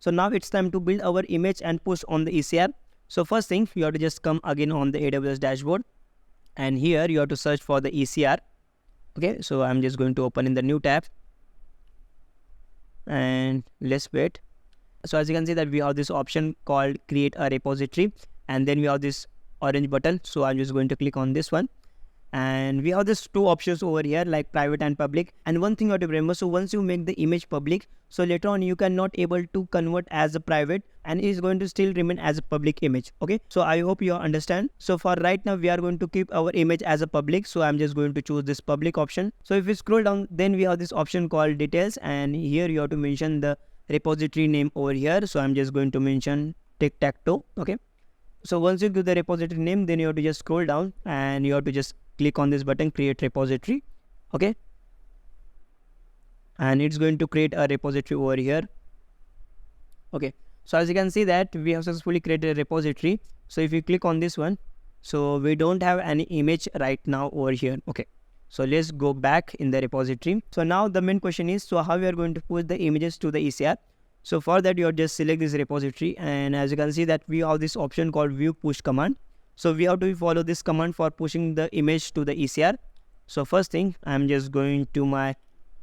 So now it's time to build our image and push on the ECR. So first thing, you have to just come again on the AWS dashboard, and here you have to search for the ECR. Okay, so I'm just going to open in the new tab, and let's wait. So as you can see that we have this option called create a repository, and then we have this orange button. So I'm just going to click on this one, and we have this two options over here, like private and public. And one thing you have to remember, so once you make the image public, so later on you cannot able to convert as a private, and it is going to still remain as a public image. Okay, so I hope you understand. So for right now we are going to keep our image as a public, so I'm just going to choose this public option. So if we scroll down, then we have this option called details, and here you have to mention the repository name over here. So I'm just going to mention tic-tac-toe. Okay, so once you give the repository name, then you have to just scroll down and you have to just click on this button, create repository. Okay, and it's going to create a repository over here. Okay, so as you can see that we have successfully created a repository. So if you click on this one, so we don't have any image right now over here. Okay, so let's go back in the repository. So now the main question is, so how we are going to push the images to the ECR. So for that, you just select this repository, and as you can see that we have this option called view push command. So we have to follow this command for pushing the image to the ECR. So first thing, I'm just going to my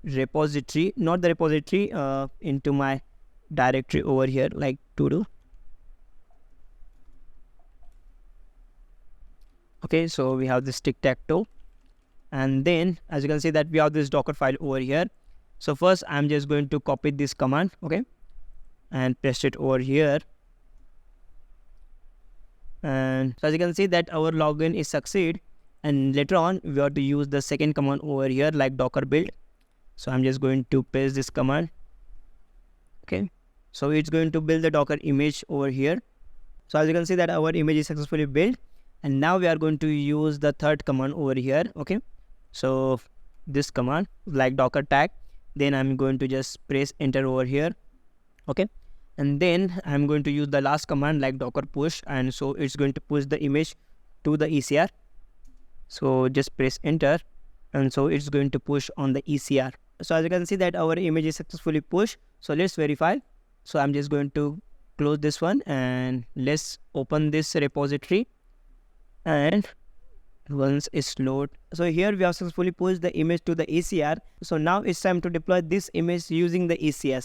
repository, not the repository, into my directory over here, like to do. Okay, so we have this tic-tac-toe, and then as you can see that we have this Docker file over here. So first I'm just going to copy this command, okay, and paste it over here. And so as you can see that our login is succeed, and later on we have to use the second command over here, like docker build. So I'm just going to paste this command. Okay, so it's going to build the Docker image over here. So as you can see that our image is successfully built, and now we are going to use the third command over here. Okay, so this command, like docker tag, then I'm going to just press enter over here. Okay, and then I'm going to use the last command, like docker push, and so it's going to push the image to the ECR. So just press enter, and so it's going to push on the ECR. So as you can see that our image is successfully pushed. So let's verify. So I'm just going to close this one, and let's open this repository. And once it's load, so here we have successfully pushed the image to the ECR. So now it's time to deploy this image using the ECS.